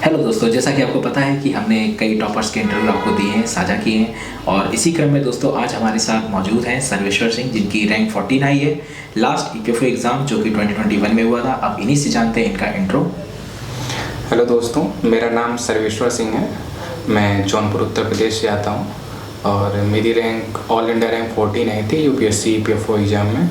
Hello दोस्तों, जैसा कि आपको पता है कि हमने कई टॉपर्स के इंटरव्यू आपको दिए हैं, साझा किए हैं। और इसी क्रम में दोस्तों आज हमारे साथ मौजूद हैं सर्वेश्वर सिंह, जिनकी रैंक 14 आई है लास्ट ईपीएफओ एग्ज़ाम जो कि 2021 में हुआ था। अब इन्हीं से जानते हैं इनका इंट्रो। हेलो दोस्तों, मेरा नाम सर्वेश्वर सिंह है। मैं जौनपुर उत्तर प्रदेश से आता हूँ और मेरी रैंक ऑल इंडिया रैंक 14 आई थी यूपीएससी ईपीएफओ एग्ज़ाम में।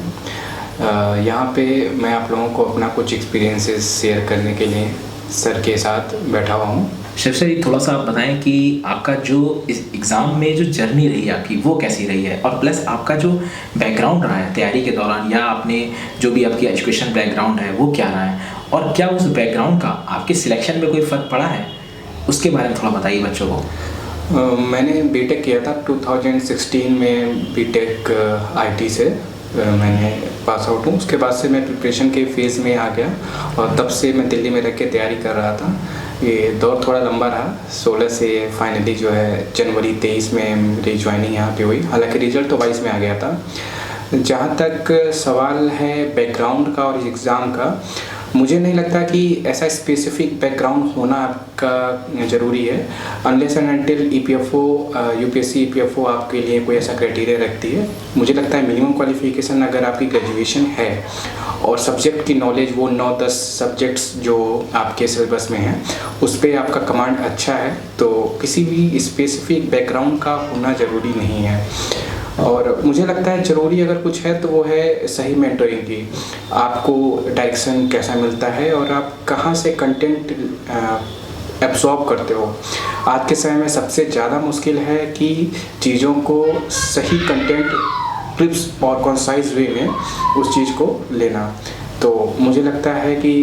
यहाँ पे मैं आप लोगों को अपना कुछ एक्सपीरियंसेस शेयर करने के लिए सर के साथ बैठा हुआ हूँ। शिव सर, थोड़ा सा आप बताएं कि आपका जो इस एग्ज़ाम में जो जर्नी रही है आपकी, वो कैसी रही है, और प्लस आपका जो बैकग्राउंड रहा है तैयारी के दौरान, या आपने जो भी आपकी एजुकेशन बैकग्राउंड है वो क्या रहा है, और क्या उस बैकग्राउंड का आपके सिलेक्शन में कोई फ़र्क पड़ा है, उसके बारे में थोड़ा बताइए बच्चों को। मैंने बीटेक किया था 2016 में, बीटेक आईटी से मैंने पास आउट हूँ। उसके बाद से मैं प्रिपरेशन के फेज़ में आ गया और तब से मैं दिल्ली में रह के तैयारी कर रहा था। ये दौर थोड़ा लंबा रहा। 16 से फाइनली जो है जनवरी 23 में मेरी ज्वाइनिंग यहाँ पे हुई। हालांकि रिजल्ट तो 22 में आ गया था। जहाँ तक सवाल है बैकग्राउंड का और एग्ज़ाम का, मुझे नहीं लगता कि ऐसा स्पेसिफिक बैकग्राउंड होना आपका ज़रूरी है, unless and until EPFO UPSC EPFO आपके लिए कोई ऐसा क्राइटेरिया रखती है। मुझे लगता है मिनिमम क्वालिफिकेशन अगर आपकी ग्रेजुएशन है और सब्जेक्ट की नॉलेज वो 9-10 सब्जेक्ट्स जो आपके सिलेबस में हैं उस पर आपका कमांड अच्छा है, तो किसी भी स्पेसिफिक बैकग्राउंड का होना ज़रूरी नहीं है। और मुझे लगता है ज़रूरी अगर कुछ है तो वो है सही मेंटरिंग की। आपको डायरेक्शन कैसा मिलता है और आप कहाँ से कंटेंट एब्जॉर्ब करते हो। आज के समय में सबसे ज़्यादा मुश्किल है कि चीज़ों को सही कंटेंट, क्लिप्स और कॉन्साइज वे में उस चीज़ को लेना। तो मुझे लगता है कि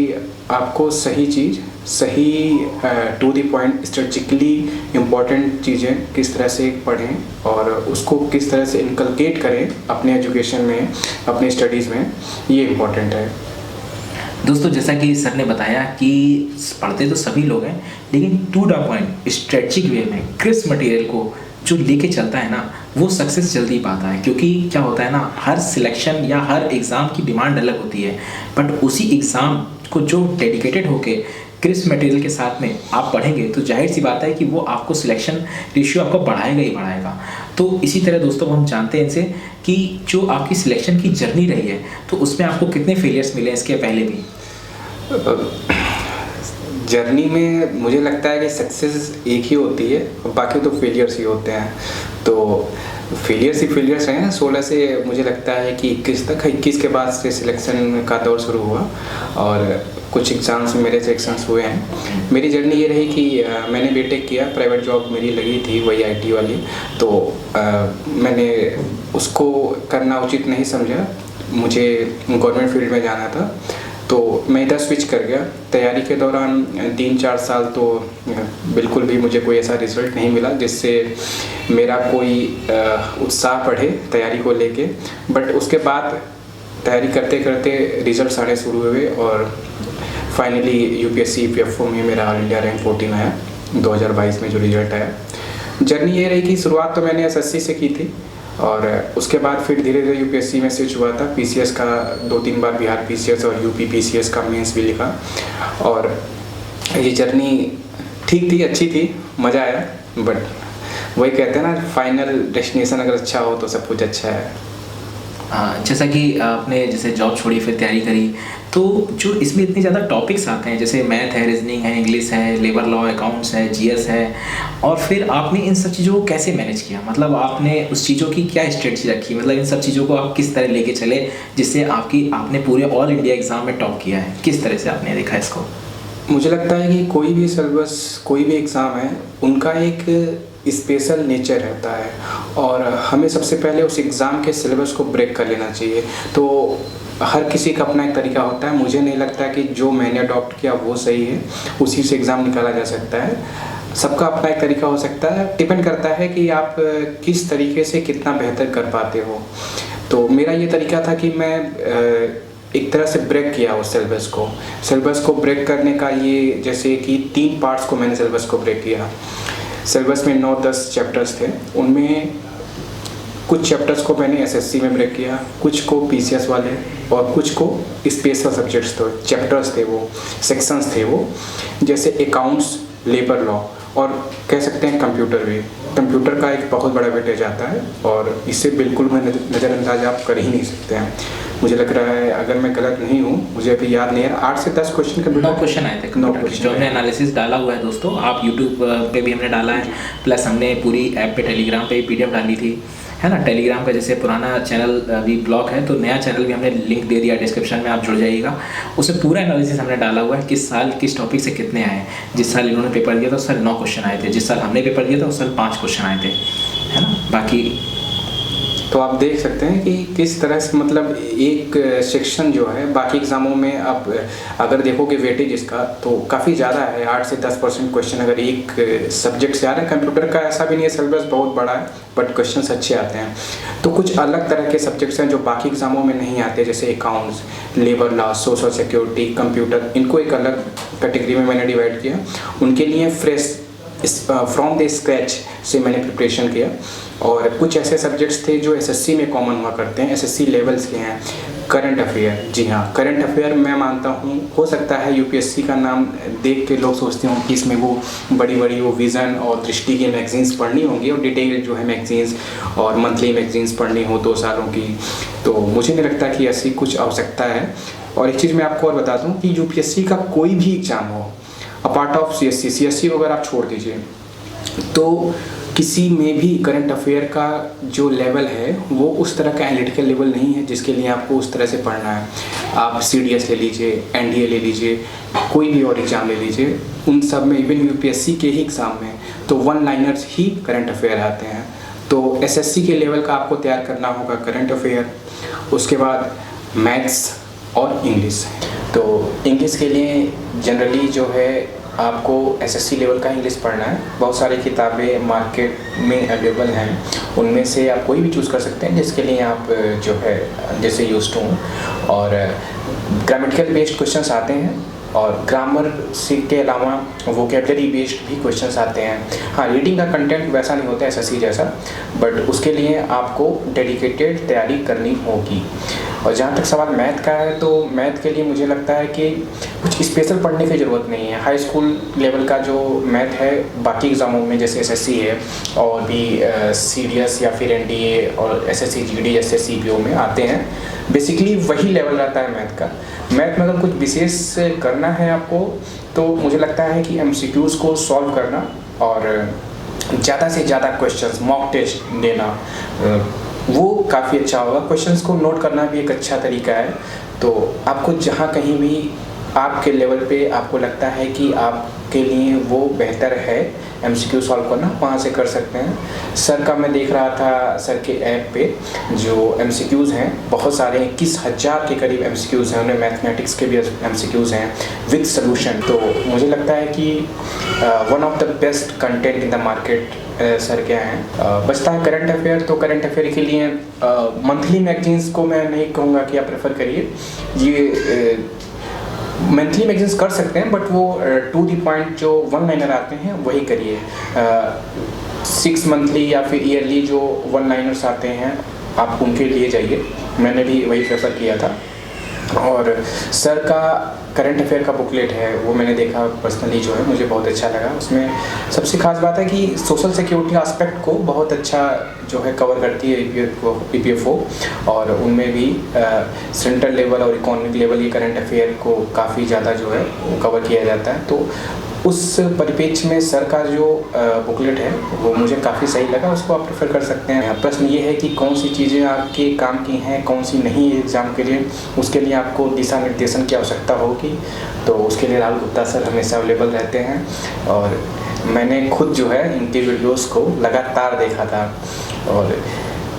आपको सही चीज़, सही to the point, strategically important चीज़ें किस तरह से पढ़ें और उसको किस तरह से इनकलकेट करें अपने एजुकेशन में, अपने स्टडीज़ में, ये इम्पॉर्टेंट है। दोस्तों, जैसा कि सर ने बताया कि पढ़ते तो सभी लोग हैं, लेकिन टू द पॉइंट स्ट्रेटजिक वे में क्रिस्प मटेरियल को जो लेके चलता है ना, वो सक्सेस जल्दी पाता है। क्योंकि क्या होता है ना, हर सिलेक्शन या हर एग्ज़ाम की डिमांड अलग होती है, बट उसी एग्ज़ाम को जो डेडिकेटेड होके क्रिस्प मटेरियल के साथ में आप पढ़ेंगे तो जाहिर सी बात है कि वो आपको सिलेक्शन रेशियो आपको बढ़ाएगा ही बढ़ाएगा। तो इसी तरह दोस्तों हम जानते हैं इनसे कि जो आपकी सिलेक्शन की जर्नी रही है तो उसमें आपको कितने फेलियर्स मिले इसके पहले भी। जर्नी में मुझे लगता है कि सक्सेस एक ही होती है और बाकी तो फेलियर्स ही होते हैं। तो फेलियर्स ही फेलियर्स हैं। 16 से मुझे लगता है कि 21 तक, 21 के बाद से सिलेक्शन का दौर शुरू हुआ और कुछ एग्ज़ाम्स मेरे सिलेक्शंस हुए हैं। मेरी जर्नी ये रही कि मैंने बीटेक किया, प्राइवेट जॉब मेरी लगी थी वही आईटी वाली, तो मैंने उसको करना उचित नहीं समझा। मुझे गवर्नमेंट फील्ड में जाना था तो मैं इधर स्विच कर गया। तैयारी के दौरान 3-4 साल तो बिल्कुल भी मुझे कोई ऐसा रिज़ल्ट नहीं मिला जिससे मेरा कोई उत्साह बढ़े तैयारी को लेके। बट उसके बाद तैयारी करते करते रिज़ल्ट्स आने शुरू हुए और फाइनली यूपीएससी ईपीएफओ में मेरा ऑल इंडिया रैंक 14 आया 2022 में जो रिज़ल्ट आया। जर्नी ये रही कि शुरुआत तो मैंने एसएससी से की थी और उसके बाद फिर धीरे धीरे यूपीएससी में स्विच हुआ था। पीसीएस का 2-3 बार बिहार पीसीएस और यूपी पीसीएस का मेंस भी लिखा और ये जर्नी ठीक थी, अच्छी थी, मज़ा आया। बट वही कहते हैं ना, फाइनल डेस्टिनेशन अगर अच्छा हो तो सब कुछ अच्छा है। जैसा कि आपने जैसे जॉब छोड़ी फिर तैयारी करी, तो जो इसमें इतने ज़्यादा टॉपिक्स आते हैं, जैसे मैथ है, रीजनिंग है, इंग्लिश है, लेबर लॉ, अकाउंट्स है, जीएस है, और फिर आपने इन सब चीज़ों को कैसे मैनेज किया? मतलब आपने उस चीज़ों की क्या स्ट्रेटजी रखी? मतलब इन सब चीज़ों को आप किस तरह लेके चले जिससे आपने पूरे ऑल इंडिया एग्ज़ाम में टॉप किया है? किस तरह से आपने देखा इसको? मुझे लगता है कि कोई भी सिलेबस, कोई भी एग्ज़ाम है, उनका एक स्पेशल नेचर रहता है और हमें सबसे पहले उस एग्ज़ाम के सिलेबस को ब्रेक कर लेना चाहिए। तो हर किसी का अपना एक तरीका होता है। मुझे नहीं लगता कि जो मैंने अडॉप्ट किया वो सही है, उसी से एग्ज़ाम निकाला जा सकता है। सबका अपना एक तरीका हो सकता है, डिपेंड करता है कि आप किस तरीके से कितना बेहतर कर पाते हो। तो मेरा ये तरीका था कि मैं एक तरह से ब्रेक किया उस सिलेबस को ब्रेक करने का, ये जैसे कि 3 पार्ट्स को मैंने सिलेबस को ब्रेक किया। सिलेबस में 9-10 चैप्टर्स थे, उनमें कुछ चैप्टर्स को मैंने एसएससी में ब्रेक किया, कुछ को पीसीएस वाले और कुछ को स्पेशल सब्जेक्ट्स थे, चैप्टर्स थे, वो सेक्शंस थे। वो जैसे अकाउंट्स लेबर लॉ और कह सकते हैं कंप्यूटर भी। कंप्यूटर का एक बहुत बड़ा वेटेज आता है और इसे बिल्कुल मैं नज़रअंदाज आप कर ही नहीं सकते हैं। मुझे लग रहा है, अगर मैं गलत नहीं हूँ, मुझे अभी याद नहीं है, 8 से 10 क्वेश्चन कंप्यूटर 9 क्वेश्चन आए थे कंप्यूटर के, जो हमने एनालिसिस डाला हुआ है दोस्तों। आप यूट्यूब पे भी हमने डाला है, प्लस हमने पूरी ऐप पे टेलीग्राम पे PDF डाली थी, है ना। टेलीग्राम का जैसे पुराना चैनल अभी ब्लॉक है, तो नया चैनल भी हमने लिंक दे दिया डिस्क्रिप्शन में, आप जुड़ जाइएगा। उसमें पूरा एनालिसिस हमने डाला हुआ है, किस साल किस टॉपिक से कितने आए। जिस साल इन्होंने पेपर दिया था उस साल 9 क्वेश्चन आए थे, जिस साल हमने पेपर दिया था उस साल 5 क्वेश्चन आए थे, है ना। बाकी तो आप देख सकते हैं कि किस तरह से मतलब एक सेक्शन जो है बाकी एग्ज़ामों में आप अगर देखोगे वेटेज इसका तो काफ़ी ज़्यादा है। 8 से 10% क्वेश्चन अगर एक सब्जेक्ट से आ रहे हैं। कंप्यूटर का ऐसा भी नहीं है, सिलेबस बहुत बड़ा है बट क्वेश्चंस अच्छे आते हैं। तो कुछ अलग तरह के सब्जेक्ट्स हैं जो बाकी एग्ज़ामों में नहीं आते, जैसे accounts, labour law, social security, computer. इनको एक अलग कैटेगरी में मैंने डिवाइड किया। उनके लिए फ्रेश फ्रॉम द स्क्रैच से मैंने प्रिपरेशन किया। और कुछ ऐसे सब्जेक्ट्स थे जो एसएससी में कॉमन हुआ करते हैं, एसएससी लेवल्स के हैं। करंट अफेयर, जी हाँ, करंट अफेयर मैं मानता हूँ हो सकता है यूपीएससी का नाम देख के लोग सोचते हों कि इसमें वो बड़ी बड़ी वो विज़न और दृष्टि की मैगजीन्स पढ़नी होंगी और डिटेल जो है मैगजीन्स और मंथली मैगजीन्स पढ़नी हो 2 सालों की। तो मुझे नहीं लगता कि ऐसी कुछ आवश्यकता है। और एक चीज़ मैं आपको और बता दूँ कि यूपीएससी का कोई भी एग्ज़ाम हो, अपार्ट ऑफ सीएससी वगैरह आप छोड़ दीजिए, तो किसी में भी करंट अफेयर का जो लेवल है वो उस तरह का एनालिटिकल लेवल नहीं है जिसके लिए आपको उस तरह से पढ़ना है। आप सीडीएस ले लीजिए, एनडीए ले लीजिए, कोई भी और एग्ज़ाम ले लीजिए, उन सब में इवन यूपीएससी के ही एग्ज़ाम में तो 1 लाइनर्स ही करंट अफेयर आते हैं। तो एसएससी के लेवल का आपको तैयार करना होगा करंट अफेयर। उसके बाद मैथ्स और इंग्लिश। तो इंग्लिश के लिए जनरली जो है आपको एसएससी लेवल का इंग्लिश पढ़ना है। बहुत सारी किताबें मार्केट में अवेलेबल हैं, उनमें से आप कोई भी चूज़ कर सकते हैं जिसके लिए आप जो है जैसे यूज्ड हूँ। और ग्रामेटिकल बेस्ड क्वेश्चंस आते हैं और ग्रामर से के अलावा वोकेबलरी बेस्ड भी क्वेश्चंस आते हैं। हाँ, रीडिंग का कंटेंट वैसा नहीं होता एसएससी जैसा, बट उसके लिए आपको डेडिकेटेड तैयारी करनी होगी। और जहाँ तक सवाल मैथ का है, तो मैथ के लिए मुझे लगता है कि कुछ स्पेशल पढ़ने की ज़रूरत नहीं है। हाई स्कूल लेवल का जो मैथ है बाकी एग्ज़ामों में जैसे एसएससी है और भी सीडीएस या फिर एनडीए और एसएससी जीडी जैसे सीपीओ में आते हैं, बेसिकली वही लेवल रहता है मैथ का। मैथ में अगर कुछ विशेष करना है आपको तो मुझे लगता है कि एमसीक्यूज़ को सॉल्व करना और ज़्यादा से ज़्यादा क्वेश्चंस मॉक टेस्ट देना वो काफ़ी अच्छा होगा। क्वेश्चंस को नोट करना भी एक अच्छा तरीका है। तो आपको जहाँ कहीं भी आपके लेवल पे आपको लगता है कि आपके लिए वो बेहतर है एमसीक्यू सॉल्व करना, वहाँ से कर सकते हैं। सर का मैं देख रहा था, सर के ऐप पे जो एमसीक्यूज़ हैं बहुत सारे 21,000 के करीब एमसीक्यूज़ हैं, उन्हें मैथमेटिक्स के भी एमसीक्यूज़ हैं विद सोल्यूशन। तो मुझे लगता है कि one of the best content in the market sir क्या हैं। बचता है करंट अफेयर। तो करंट अफेयर के लिए मंथली मैगजीन्स को मैं नहीं कहूँगा कि आप प्रेफर करिए। ये मंथली मैगजीन्स कर सकते हैं बट वो टू द पॉइंट जो 1 लाइनर आते हैं वही करिए। 6 मंथली या फिर ईयरली जो 1 लाइनर्स आते हैं आप उनके लिए जाइए। मैंने भी वही प्रेफर किया था। और सर का करंट अफेयर का बुकलेट है वो मैंने देखा पर्सनली, जो है मुझे बहुत अच्छा लगा। उसमें सबसे खास बात है कि सोशल सिक्योरिटी एस्पेक्ट को बहुत अच्छा जो है कवर करती है ईपीएफओ, और उनमें भी सेंट्रल लेवल और इकोनॉमिक लेवल के करंट अफेयर को काफ़ी ज़्यादा जो है कवर किया जाता है। तो उस परिप्रेक्ष्य में सर का जो बुकलेट है वो मुझे काफ़ी सही लगा, उसको आप प्रेफर कर सकते हैं। प्रश्न ये है कि कौन सी चीज़ें आपके काम की हैं, कौन सी नहीं एग्ज़ाम के लिए, उसके लिए आपको दिशा निर्देशन की आवश्यकता होगी। तो उसके लिए राहुल गुप्ता सर हमेशा अवेलेबल रहते हैं। और मैंने खुद जो है इनके वीडियोज़ को लगातार देखा था, और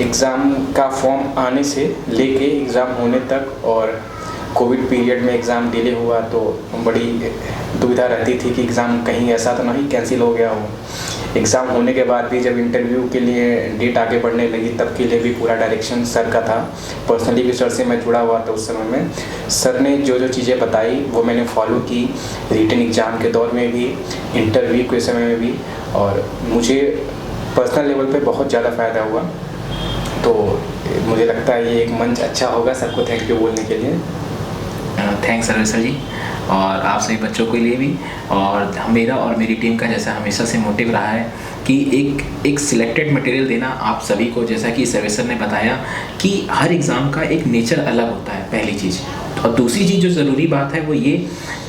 एग्ज़ाम का फॉर्म आने से लेके एग्ज़ाम होने तक, और कोविड पीरियड में एग्ज़ाम डिले हुआ तो बड़ी दुविधा रहती थी कि एग्ज़ाम कहीं ऐसा तो नहीं कैंसिल हो गया हो। एग्ज़ाम होने के बाद भी जब इंटरव्यू के लिए डेट आगे बढ़ने लगी तब के लिए भी पूरा डायरेक्शन सर का था। पर्सनली भी सर से मैं जुड़ा हुआ था उस समय में। सर ने जो जो चीज़ें बताई वो मैंने फॉलो की, रिटन एग्ज़ाम के दौर में भी, इंटरव्यू के समय में भी, और मुझे पर्सनल लेवल पे बहुत ज़्यादा फ़ायदा हुआ। तो मुझे लगता है ये एक मंच अच्छा होगा सबको थैंक यू बोलने के लिए। थैंक्स सर जी। और आप सभी बच्चों के लिए भी। और मेरा और मेरी टीम का जैसा हमेशा से मोटिव रहा है कि एक सिलेक्टेड मटेरियल देना आप सभी को, जैसा कि सर्वे सर ने बताया कि हर एग्ज़ाम का एक नेचर अलग होता है, पहली चीज़। और दूसरी चीज़ जो ज़रूरी बात है वो ये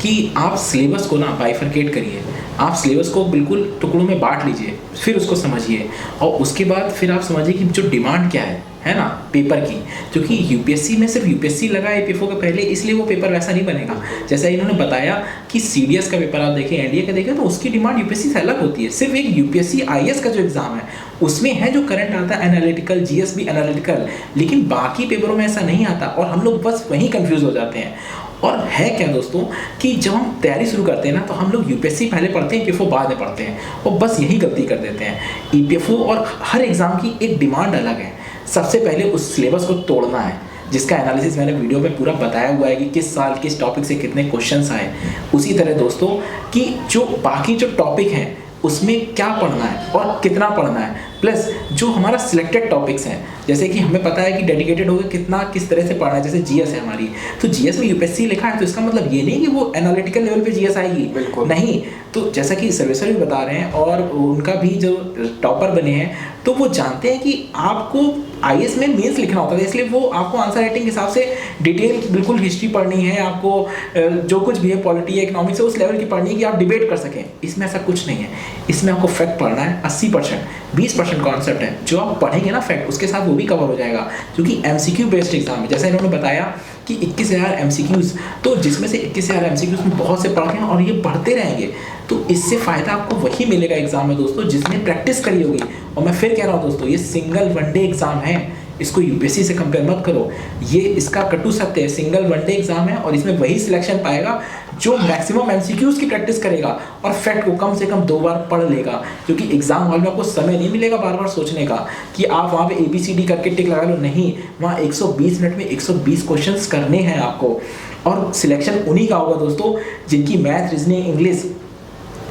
कि आप सिलेबस को ना बाइफरकेट करिए, आप सिलेबस को बिल्कुल टुकड़ों में बांट लीजिए, फिर उसको समझिए और उसके बाद फिर आप समझिए कि जो डिमांड क्या है ना पेपर की। क्योंकि यूपीएससी में सिर्फ यूपीएससी लगा है एपीएफओ के पहले, इसलिए वो पेपर वैसा नहीं बनेगा। जैसा इन्होंने बताया कि सीडीएस का पेपर आप देखें, एनडीए का देखें, तो उसकी डिमांड यूपीएससी से अलग होती है। सिर्फ एक यूपीएससी आईएएस का जो एग्जाम है उसमें है जो करंट आता है एनालिटिकल, जीएस भी एनालिटिकल, लेकिन बाकी पेपरों में ऐसा नहीं आता और हम लोग बस वहीं कंफ्यूज हो जाते हैं। और है क्या दोस्तों कि जब हम तैयारी शुरू करते हैं ना तो हम लोग यूपीएससी पहले पढ़ते हैं, ईपीएफओ बाद में पढ़ते हैं और बस यही गलती कर देते हैं। ईपीएफओ और हर एग्ज़ाम की एक डिमांड अलग है। सबसे पहले उस सिलेबस को तोड़ना है, जिसका एनालिसिस मैंने वीडियो में पूरा बताया हुआ है कि किस साल किस टॉपिक से कितने क्वेश्चंस आए। उसी तरह दोस्तों कि जो बाकी जो टॉपिक हैं उसमें क्या पढ़ना है और कितना पढ़ना है, प्लस जो हमारा सिलेक्टेड टॉपिक्स हैं, जैसे कि हमें पता है कि डेडिकेटेड होकर कितना किस तरह से पढ़ना है। जैसे जीएस है हमारी, तो जीएस में यूपीएससी लिखा है तो इसका मतलब ये नहीं कि वो एनालिटिकल लेवल पे जीएस आएगी, बिल्कुल नहीं। तो जैसा कि सर्वेसर भी बता रहे हैं और उनका भी जो टॉपर बने हैं तो वो जानते हैं कि आपको आईएएस में मेंस लिखना होता है, इसलिए वो आपको आंसर राइटिंग के हिसाब से डिटेल बिल्कुल हिस्ट्री पढ़नी है, आपको जो कुछ भी है पॉलिटी इकोनॉमिक्स है उस लेवल की पढ़नी है कि आप डिबेट कर सकें। इसमें ऐसा कुछ नहीं है, इसमें आपको फैक्ट पढ़ना है। 80% 20% कॉन्सेप्ट है जो आप पढ़ेंगे ना फैक्ट, उसके साथ वो भी कवर हो जाएगा, क्योंकि एमसीक्यू बेस्ड एग्जाम है। जैसा इन्होंने बताया कि 21,000 एमसीक्यूज, तो जिसमें से 21,000 एमसीक्यूज में बहुत से पढ़ के और ये पढ़ते रहेंगे तो इससे फ़ायदा आपको वही मिलेगा एग्जाम में दोस्तों जिसने प्रैक्टिस करी होगी। और मैं फिर कह रहा हूँ दोस्तों, ये सिंगल वनडे एग्जाम है, इसको यूपीएससी से कंपेयर मत करो। ये इसका कटु सत्य है, सिंगल वनडे एग्जाम है और इसमें वही सिलेक्शन पाएगा जो मैक्सिमम एमसीक्यूज की प्रैक्टिस करेगा और फैक्ट को कम से कम 2 बार पढ़ लेगा। क्योंकि एग्जाम हॉल में आपको समय नहीं मिलेगा बार बार सोचने का कि आप वहाँ पे ABCD करके टिक लगा लो, नहीं, वहाँ 120 मिनट में 120 क्वेश्चंस करने हैं आपको। और सिलेक्शन उन्हीं का होगा दोस्तों जिनकी मैथ, रीजनिंग, इंग्लिश,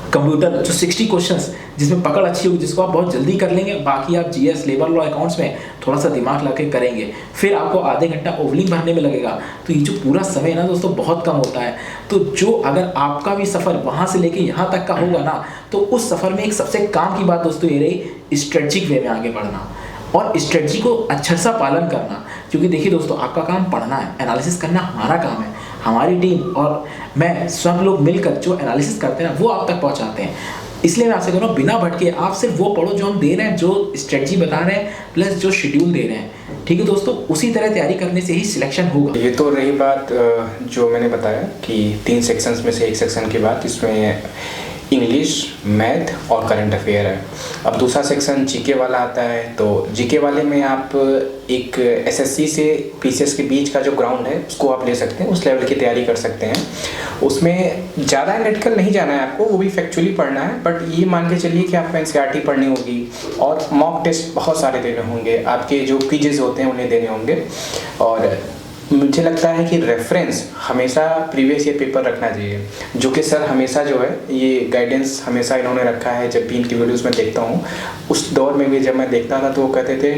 कंप्यूटर जो 60 क्वेश्चंस जिसमें पकड़ अच्छी होगी, जिसको आप बहुत जल्दी कर लेंगे। बाकी आप जीएस, लेबर लॉ, अकाउंट्स में थोड़ा सा दिमाग लगा के करेंगे, फिर आपको आधे घंटा ओवलिंग भरने में लगेगा। तो ये जो पूरा समय है ना दोस्तों बहुत कम होता है। तो जो अगर आपका भी सफ़र वहाँ से लेके यहाँ तक का होगा ना तो उस सफ़र में एक सबसे काम की बात दोस्तों ये रही स्ट्रेटजिक वे में आगे बढ़ना और स्ट्रेटजी को अच्छा सा पालन करना। क्योंकि देखिए दोस्तों, आपका काम पढ़ना है, एनालिसिस करना हमारा काम है। हमारी टीम और मैं सब लोग मिलकर जो एनालिसिस करते हैं वो आप तक पहुंचाते हैं। इसलिए मैं आपसे कह रहा हूँ बिना भटके आप सिर्फ वो पढ़ो जो हम दे रहे हैं, जो स्ट्रेटजी बता रहे हैं प्लस जो शेड्यूल दे रहे हैं। ठीक है दोस्तों, उसी तरह तैयारी करने से ही सिलेक्शन होगा। ये तो रही बात जो मैंने बताया कि 3 सेक्शंस में से एक सेक्शन की बात, इसमें इंग्लिश, मैथ और करंट अफेयर है। अब दूसरा सेक्शन जीके वाला आता है, तो जीके वाले में आप एक एसएससी से पीसीएस के बीच का जो ग्राउंड है उसको आप ले सकते हैं, उस लेवल की तैयारी कर सकते हैं। उसमें ज़्यादा एनालिटिकल नहीं जाना है आपको, वो भी फैक्चुअली पढ़ना है, बट ये मान के चलिए कि आपको एनसीईआरटी पढ़नी होगी और मॉक टेस्ट बहुत सारे देने होंगे, आपके जो क्विजेज होते हैं उन्हें देने होंगे। और मुझे लगता है कि रेफरेंस हमेशा प्रीवियस ईयर पेपर रखना चाहिए, जो कि सर हमेशा जो है ये गाइडेंस हमेशा इन्होंने रखा है। जब भी इनकी वीडियोस में देखता हूँ, उस दौर में भी जब मैं देखता था तो वो कहते थे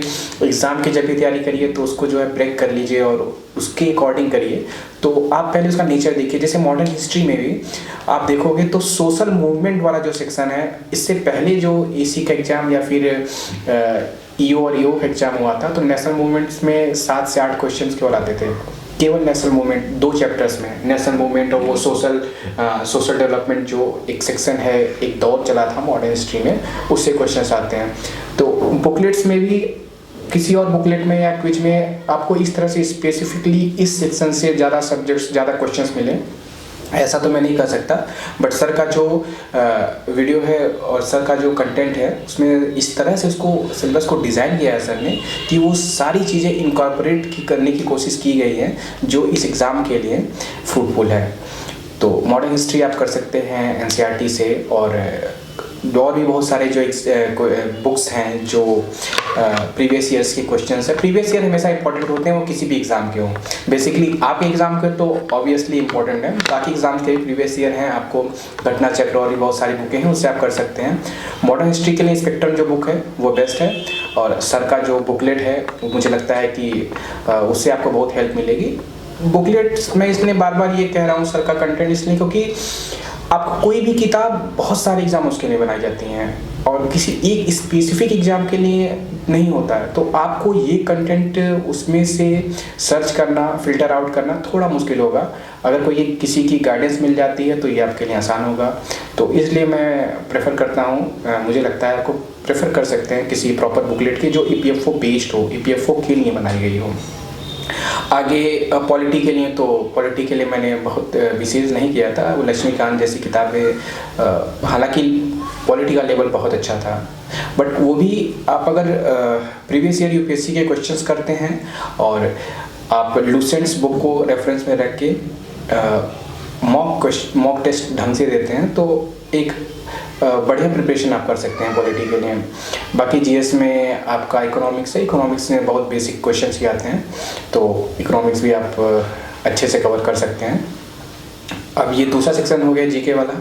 एग्ज़ाम की जब भी तैयारी करिए तो उसको जो है ब्रेक कर लीजिए और उसके अकॉर्डिंग करिए। तो आप पहले उसका नेचर देखिए। जैसे मॉडर्न हिस्ट्री में भी आप देखोगे तो सोशल मूवमेंट वाला जो सेक्शन है, इससे पहले जो एसी का एग्ज़ाम या फिर ईओ और ईओ का एग्जाम हुआ था तो नेशनल मूवमेंट्स में 7 से 8 क्वेश्चंस केवल आते थे, केवल नेशनल मूवमेंट 2 चैप्टर्स में, नेशनल मूवमेंट और वो सोशल डेवलपमेंट जो एक सेक्शन है, एक दौर चला था मॉडर्न हिस्ट्री में, उससे क्वेश्चंस आते हैं। तो बुकलेट्स में भी किसी और बुकलेट में या क्विज में आपको इस तरह से स्पेसिफिकली इस सेक्शन से ज़्यादा सब्जेक्ट्स, ज़्यादा क्वेश्चंस मिले, ऐसा तो मैं नहीं कर सकता। बट सर का जो वीडियो है और सर का जो कंटेंट है उसमें इस तरह से उसको सिलेबस को डिज़ाइन किया है सर ने कि वो सारी चीज़ें इनकॉर्पोरेट करने की कोशिश की गई है जो इस एग्ज़ाम के लिए फ्रूटफुल है। तो मॉडर्न हिस्ट्री आप कर सकते हैं एनसीईआरटी से, और भी बहुत सारे जो बुक्स हैं जो प्रीवियस ईयर्स के क्वेश्चंस है। प्रीवियस ईयर हमेशा इंपॉर्टेंट होते हैं, वो किसी भी एग्जाम के हों। बेसिकली आपके एग्जाम के तो ऑब्वियसली इंपॉर्टेंट है, बाकी एग्जाम के भी प्रीवियस ईयर हैं। आपको घटना चक्र और भी बहुत सारी बुकें हैं, उससे आप कर सकते हैं। मॉडर्न हिस्ट्री के लिए स्पेक्ट्रम जो बुक है वो बेस्ट है, और सर का जो बुकलेट है वो मुझे लगता है कि उससे आपको बहुत हेल्प मिलेगी। बुकलेट्स मैं इसलिए बार बार ये कह रहा हूँ सर का कंटेंट, इसलिए क्योंकि आप कोई भी किताब, बहुत सारे एग्ज़ाम उसके लिए बनाई जाती हैं और किसी एक स्पेसिफिक एग्ज़ाम के लिए नहीं होता है। तो आपको ये कंटेंट उसमें से सर्च करना, फिल्टर आउट करना थोड़ा मुश्किल होगा। अगर कोई किसी की गाइडेंस मिल जाती है तो ये आपके लिए आसान होगा। तो इसलिए मैं प्रेफर करता हूँ, मुझे लगता है आपको प्रेफर कर सकते हैं किसी प्रॉपर बुकलेट की जो EPFO बेस्ड हो, EPFO के लिए बनाई गई हो। आगे पॉलिटी के लिए, तो पॉलिटी के लिए मैंने बहुत विशेष नहीं किया था। वो लक्ष्मीकांत जैसी किताबें, हालांकि पॉलिटी का लेवल बहुत अच्छा था, बट वो भी आप अगर प्रीवियस ईयर UPSC के क्वेश्चंस करते हैं और आप लूसेंट्स बुक को रेफरेंस में रख के मॉक टेस्ट ढंग से देते हैं तो एक बढ़िया प्रिपरेशन आप कर सकते हैं पॉलिटी के लिए। बाकी GS में आपका इकोनॉमिक्स है, इकोनॉमिक्स में बहुत बेसिक क्वेश्चंस ही आते हैं, तो इकोनॉमिक्स भी आप अच्छे से कवर कर सकते हैं। अब ये दूसरा सेक्शन हो गया GK वाला।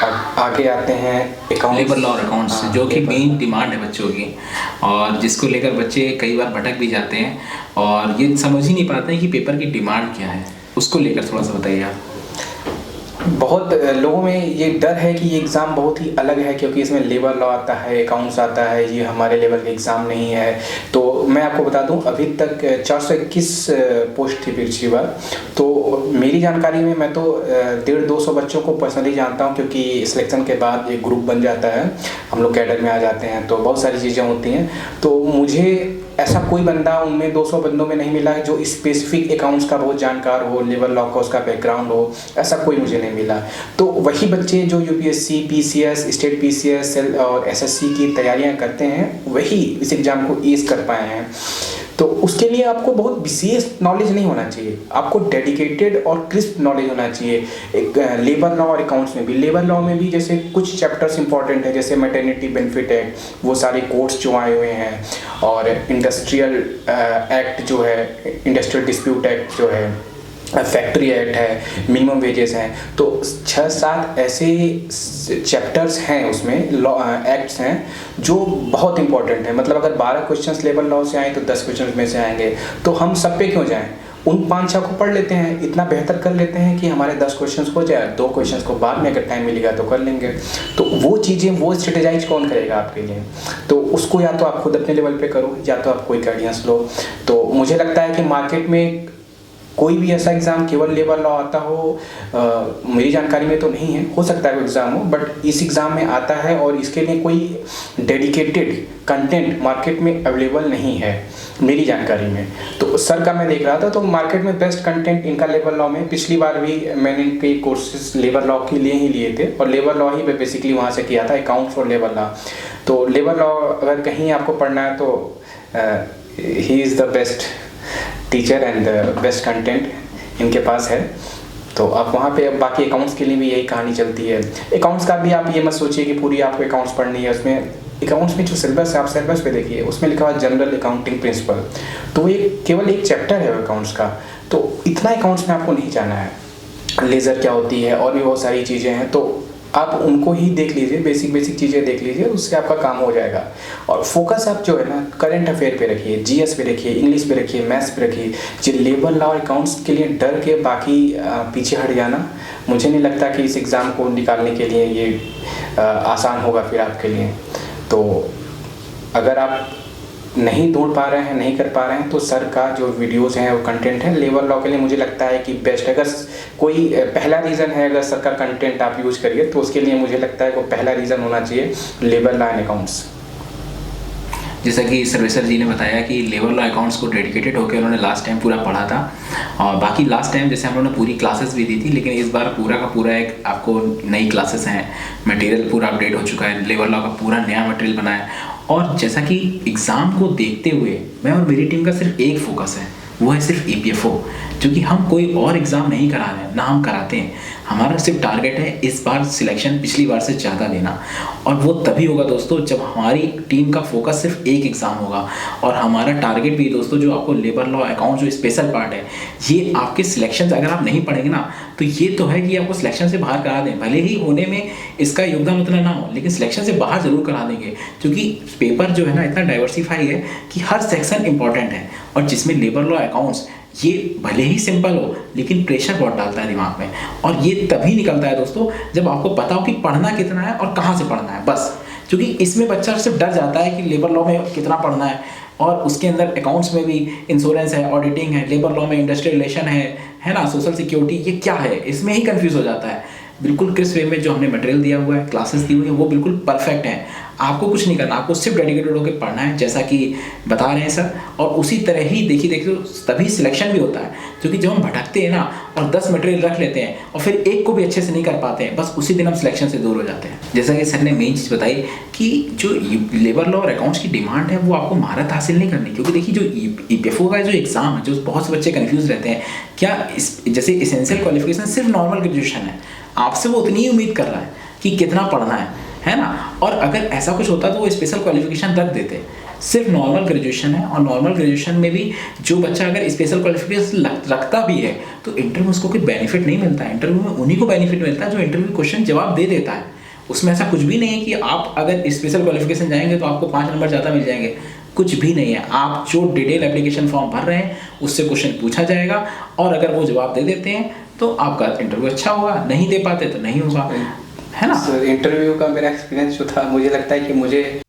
अब आगे आते हैं अकाउंट्स, लेबर लॉ और अकाउंट्स, जो कि मेन डिमांड है बच्चों की और जिसको लेकर बच्चे कई बार भटक भी जाते हैं और ये समझ ही नहीं पाते हैं कि पेपर की डिमांड क्या है। उसको लेकर थोड़ा सा बताइए आप। बहुत लोगों में ये डर है कि ये एग्ज़ाम बहुत ही अलग है क्योंकि इसमें लेबर लॉ आता है, अकाउंट्स आता है, ये हमारे लेवल के एग्ज़ाम नहीं है। तो मैं आपको बता दूं, अभी तक 421 पोस्ट थी पिछली बार। तो मेरी जानकारी में मैं तो 150-200 बच्चों को पर्सनली जानता हूं क्योंकि सिलेक्शन के बाद एक ग्रुप बन जाता है, हम लोग कैडर में आ जाते हैं, तो बहुत सारी चीज़ें होती हैं। तो मुझे ऐसा कोई बंदा उनमें 200 बंदों में नहीं मिला है जो स्पेसिफिक अकाउंट्स का बहुत जानकार हो, लेबर लॉ का उसका बैकग्राउंड हो, ऐसा कोई मुझे नहीं मिला। तो वही बच्चे जो UPSC, PCS, स्टेट PCS और SSC की तैयारियां करते हैं वही इस एग्ज़ाम को एस कर पाए हैं। तो उसके लिए आपको बहुत विशेष नॉलेज नहीं होना चाहिए, आपको डेडिकेटेड और क्रिस्प नॉलेज होना चाहिए। एक लेबर लॉ और अकाउंट्स में भी, लेबर लॉ में भी जैसे कुछ चैप्टर्स इंपॉर्टेंट है, जैसे मैटरनिटी बेनिफिट एक्ट, वो सारे कोर्ट्स जो आए हुए हैं, और इंडस्ट्रियल एक्ट जो है, इंडस्ट्रियल डिस्प्यूट एक्ट जो है, फैक्ट्री एक्ट है, मिनिमम वेजेस हैं। तो 6-7 ऐसे चैप्टर्स हैं उसमें, लॉ एक्ट्स हैं जो बहुत इंपॉर्टेंट है। मतलब अगर 12 क्वेश्चंस लेबर लॉ से आए तो 10 क्वेश्चंस में से आएंगे, तो हम सब पे क्यों जाएं, उन 5-6 को पढ़ लेते हैं, इतना बेहतर कर लेते हैं कि हमारे 10 क्वेश्चंस हो जाए, 2 क्वेश्चंस को बाद में अगर टाइम मिलेगा तो कर लेंगे। तो वो चीज़ें, वो स्ट्रेटेजाइज कौन करेगा आपके लिए? तो उसको या तो आप खुद अपने लेवल पे करो या तो आप कोई गाइडेंस लो। तो मुझे लगता है कि मार्केट में कोई भी ऐसा एग्ज़ाम केवल लेबर लॉ आता हो, मेरी जानकारी में तो नहीं है, हो सकता है वो एग्ज़ाम हो, बट इस एग्ज़ाम में आता है और इसके लिए कोई डेडिकेटेड कंटेंट मार्केट में अवेलेबल नहीं है मेरी जानकारी में। तो सर का मैं देख रहा था तो मार्केट में बेस्ट कंटेंट इनका लेबर लॉ में, पिछली बार भी मैंने इनके कोर्सेज लेबर लॉ के लिए ही लिए थे और लेबर लॉ ही बेसिकली वहाँ से किया था, अकाउंट्स और लेबर लॉ। तो लेबर लॉ अगर कहीं आपको पढ़ना है तो he is the best teacher and best content इनके पास है। तो आप वहाँ पे, बाकी अकाउंट्स के लिए भी यही कहानी चलती है। अकाउंट्स का भी आप ये मत सोचिए कि पूरी आपको अकाउंट्स पढ़नी है। उसमें अकाउंट्स में जो सिलेबस है, आप सिलेबस पे देखिए, उसमें लिखा हुआ जनरल अकाउंटिंग प्रिंसिपल, तो ये केवल एक चैप्टर है अकाउंट्स का। तो इतना अकाउंट्स में आपको नहीं जाना है, लेज़र क्या होती है और भी बहुत सारी चीज़ें हैं, तो आप उनको ही देख लीजिए, बेसिक चीज़ें देख लीजिए, उससे आपका काम हो जाएगा। और फोकस आप जो है ना करंट अफेयर पे रखिए, GS पे रखिए, इंग्लिश पे रखिए, मैथ्स पे रखिए। जो लेबर लॉ और अकाउंट्स के लिए डर के बाकी पीछे हट जाना, मुझे नहीं लगता कि इस एग्ज़ाम को निकालने के लिए ये आसान होगा फिर आपके लिए। तो अगर आप नहीं दौड़ पा रहे हैं, नहीं कर पा रहे हैं, तो सर का जो वीडियोस हैं वो कंटेंट है लेबर लॉ के लिए, मुझे लगता है कि बेस्ट। अगर कोई पहला रीज़न है, अगर सर का कंटेंट आप यूज करिए तो उसके लिए मुझे लगता है वो पहला रीज़न होना चाहिए लेबर लॉ एंड अकाउंट्स। जैसा कि सर्वेसर जी ने बताया कि लेबर लॉ अकाउंट्स को डेडिकेटेड होकर उन्होंने लास्ट टाइम पूरा पढ़ा था, और बाकी लास्ट टाइम जैसे हम लोगों ने पूरी क्लासेस भी दी थी, लेकिन इस बार पूरा का पूरा एक आपको नई क्लासेस हैं, मटेरियल पूरा अपडेट हो चुका है, लेबर लॉ का पूरा नया मटेरियल बना है। और जैसा कि एग्ज़ाम को देखते हुए मैं और मेरी टीम का सिर्फ एक फोकस है, वो है सिर्फ EPFO, जो कि हम कोई और एग्ज़ाम नहीं करा रहे हैं, ना हम कराते हैं। हमारा सिर्फ टारगेट है इस बार सिलेक्शन पिछली बार से ज़्यादा लेना, और वो तभी होगा दोस्तों जब हमारी टीम का फोकस सिर्फ एक एग्ज़ाम होगा। और हमारा टारगेट भी दोस्तों, जो आपको लेबर लॉ अकाउंट जो स्पेशल पार्ट है, ये आपके सिलेक्शन अगर आप नहीं पढ़ेंगे ना, तो ये तो है कि आपको सिलेक्शन से बाहर करा दें। भले ही होने में इसका योगदान उतना ना हो, लेकिन सिलेक्शन से बाहर ज़रूर करा देंगे, क्योंकि पेपर जो है ना इतना डाइवर्सिफाई है कि हर सेक्शन इंपॉर्टेंट है। और जिसमें लेबर लॉ अकाउंट्स ये भले ही सिंपल हो लेकिन प्रेशर बहुत डालता है दिमाग में, और ये तभी निकलता है दोस्तों जब आपको पता हो कि पढ़ना कितना है और कहाँ से पढ़ना है बस। क्योंकि इसमें बच्चा सिर्फ डर जाता है कि लेबर लॉ में कितना पढ़ना है, और उसके अंदर अकाउंट्स में भी इंश्योरेंस है, ऑडिटिंग है, लेबर लॉ में इंडस्ट्रियल रिलेशन है ना, सोशल सिक्योरिटी, ये क्या है, इसमें ही कंफ्यूज हो जाता है। बिल्कुल क्रिस्प वे में जो हमने मटेरियल दिया हुआ है, क्लासेस दी हुई है, वो बिल्कुल परफेक्ट है। आपको कुछ नहीं करना, आपको सिर्फ डेडिकेटेड होकर पढ़ना है जैसा कि बता रहे हैं सर, और उसी तरह ही देखिए तभी सिलेक्शन भी होता है। क्योंकि जब हम भटकते हैं ना और 10 मटेरियल रख लेते हैं और फिर एक को भी अच्छे से नहीं कर पाते हैं, बस उसी दिन हम सिलेक्शन से दूर हो जाते हैं। जैसा कि सर ने मेन चीज़ बताई कि जो लेबर लॉ और अकाउंट्स की डिमांड है वो आपको महारत हासिल नहीं करनी। क्योंकि देखिए जो ईपीएफओ का जो एग्ज़ाम है, जो बहुत से बच्चे कन्फ्यूज रहते हैं, क्या जैसे इसेंशियल क्वालिफिकेशन सिर्फ नॉर्मल ग्रेजुएशन है, आपसे वो उतनी ही उम्मीद कर रहा है कि कितना पढ़ना है ना। और अगर ऐसा कुछ होता तो वो स्पेशल क्वालिफिकेशन रख देते। सिर्फ नॉर्मल ग्रेजुएशन है, और नॉर्मल ग्रेजुएशन में भी जो बच्चा अगर स्पेशल क्वालिफिकेशन रखता भी है तो इंटरव्यू में उसको कोई बेनिफिट नहीं मिलता है। इंटरव्यू में उन्हीं को बेनिफिट मिलता है जो इंटरव्यू क्वेश्चन जवाब दे देता है। उसमें ऐसा कुछ भी नहीं है कि आप अगर स्पेशल क्वालिफिकेशन जाएंगे तो आपको 5 नंबर ज़्यादा मिल जाएंगे, कुछ भी नहीं है। आप जो डिटेल एप्लीकेशन फॉर्म भर रहे हैं उससे क्वेश्चन पूछा जाएगा, और अगर वो जवाब दे देते हैं तो आपका इंटरव्यू अच्छा होगा, नहीं दे पाते तो नहीं होगा, है ना। सर इंटरव्यू का मेरा एक्सपीरियंस जो था, मुझे लगता है कि मुझे